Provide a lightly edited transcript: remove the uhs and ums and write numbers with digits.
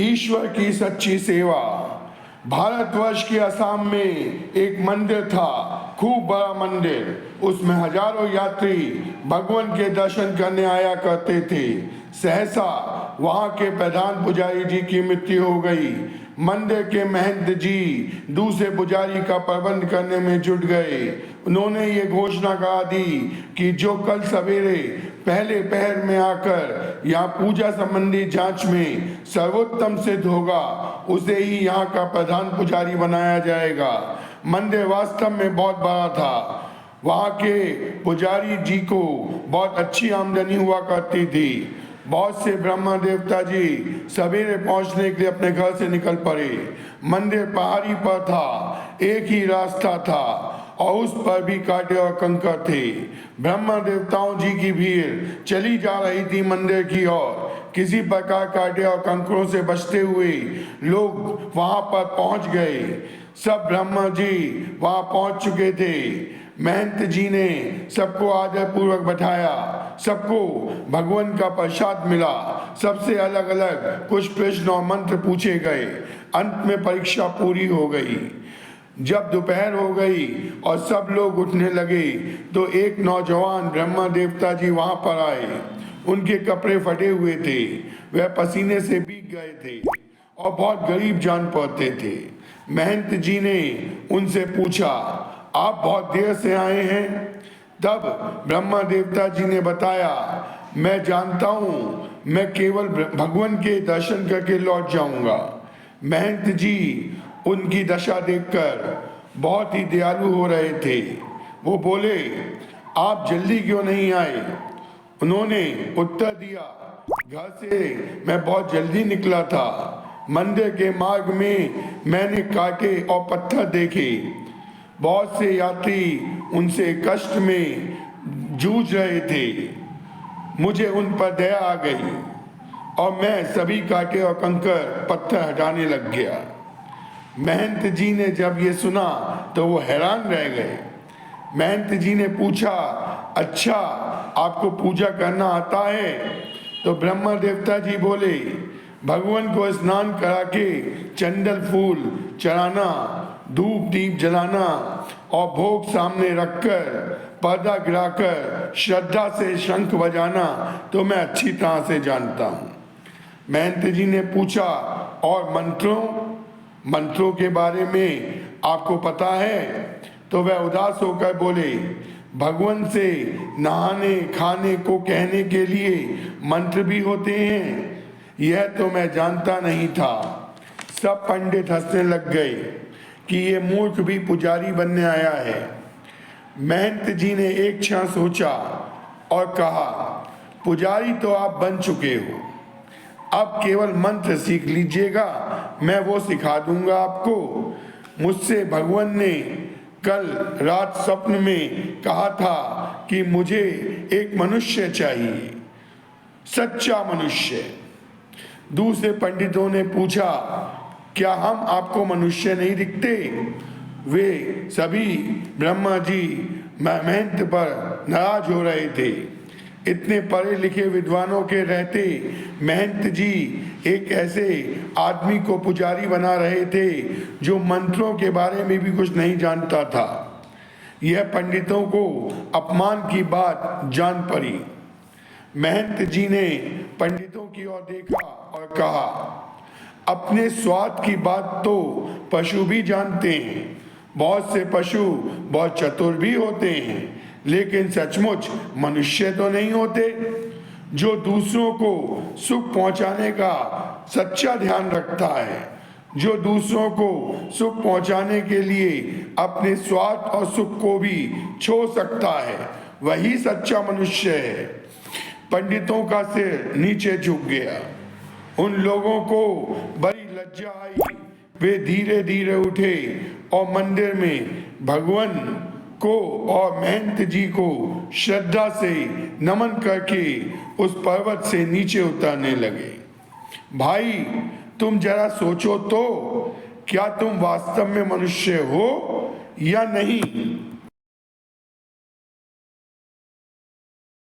ईश्वर की सच्ची सेवा। भारतवर्ष के असम में एक मंदिर था, खूब बड़ा मंदिर। उसमें हजारों यात्री भगवान के दर्शन करने आया करते थे। सहसा वहां के प्रधान पुजारी जी की मृत्यु हो गई। मंदिर के महंत जी दूसरे पुजारी का प्रबंध करने में जुट गए। उन्होंने ये घोषणा करा दी कि जो कल सवेरे पहले पहर में आकर यहाँ पूजा संबंधी जांच में सर्वोत्तम सिद्ध होगा, उसे ही यहाँ का प्रधान पुजारी बनाया जाएगा। मंदिर वास्तव में बहुत बड़ा था। वहाँ के पुजारी जी को बहुत अच्छी आमदनी हुआ करती थी। बहुत से ब्रह्मा देवता जी सवेरे पहुंचने के लिए अपने घर से निकल पड़े। मंदिर पहाड़ी पर था, एक ही रास्ता था और उस पर भी कांटे और कंकर थे। ब्रह्मा देवताओं जी की भीड़ चली जा रही थी मंदिर की ओर। किसी प्रकार कांटे और कंकरों से बचते हुए लोग वहां पर पहुंच गए। सब ब्रह्मा जी वहां पहुंच चुके थे। महंत जी ने सबको आदर पूर्वक बैठाया। सबको भगवान का प्रसाद मिला। सबसे अलग अलग कुछ प्रश्न और मंत्र पूछे गए। अंत में परीक्षा पूरी हो गई। जब दोपहर हो गई और सब लोग उठने लगे तो एक नौजवान ब्रह्मा देवता जी वहां पर आए। उनके कपड़े फटे हुए थे, वह पसीने से भीग गए थे और बहुत गरीब जान पड़ते थे। महंत जी ने उनसे पूछा, आप बहुत देर से आए हैं? तब ब्रह्मा देवता जी ने बताया, मैं जानता हूँ मैं केवल भगवान के दर्शन करके लौट जाऊंगा। महंत जी उनकी दशा देखकर बहुत ही दयालु हो रहे थे। वो बोले, आप जल्दी क्यों नहीं आए? उन्होंने उत्तर दिया, घर से मैं बहुत जल्दी निकला था। मंदिर के मार्ग में मैंने कांटे और पत्थर देखे। बहुत से यात्री उनसे कष्ट में जूझ रहे थे। मुझे उन पर दया आ गई और मैं सभी कांटे और कंकर पत्थर हटाने लग गया। महंत जी ने जब ये सुना तो वो हैरान रह गए। महंत जी ने पूछा, अच्छा आपको पूजा करना आता है? तो ब्रह्मा देवता जी बोले, भगवान को स्नान करा के चंदन फूल चढ़ाना, धूप दीप जलाना और भोग सामने रखकर पर्दा गिराकर श्रद्धा से शंख बजाना तो मैं अच्छी तरह से जानता हूँ। महंत जी ने पूछा, और मंत्रों के बारे में आपको पता है? तो वह उदास होकर बोले, भगवान से नहाने खाने को कहने के लिए मंत्र भी होते हैं, यह तो मैं जानता नहीं था। सब पंडित हंसने लग गए कि ये मूर्ख भी पुजारी बनने आया है। महंत जी ने एक क्षण सोचा और कहा, पुजारी तो आप बन चुके हो, अब केवल मंत्र सीख लीजिएगा, मैं वो सिखा दूंगा आपको। मुझसे भगवान ने कल रात स्वप्न में कहा था कि मुझे एक मनुष्य चाहिए, सच्चा मनुष्य। दूसरे पंडितों ने पूछा, क्या हम आपको मनुष्य नहीं दिखते? वे सभी ब्रह्मा जी महंत पर नाराज हो रहे थे। इतने पढ़े लिखे विद्वानों के रहते महंत जी एक ऐसे आदमी को पुजारी बना रहे थे जो मंत्रों के बारे में भी कुछ नहीं जानता था। यह पंडितों को अपमान की बात जान पड़ी। महंत जी ने पंडितों की ओर देखा और कहा, अपने स्वाद की बात तो पशु भी जानते हैं। बहुत से पशु बहुत चतुर भी होते हैं, लेकिन सचमुच मनुष्य तो नहीं होते। जो दूसरों को सुख पहुंचाने का सच्चा ध्यान रखता है, जो दूसरों को सुख पहुंचाने के लिए अपने स्वार्थ और सुख को भी छोड़ सकता है, वही सच्चा मनुष्य है। पंडितों का सिर नीचे झुक गया। उन लोगों को बड़ी लज्जा आई। वे धीरे धीरे उठे और मंदिर में भगवान को और महंत जी को श्रद्धा से नमन करके उस पर्वत से नीचे उतरने लगे। भाई, तुम जरा सोचो तो, क्या तुम वास्तव में मनुष्य हो या नहीं?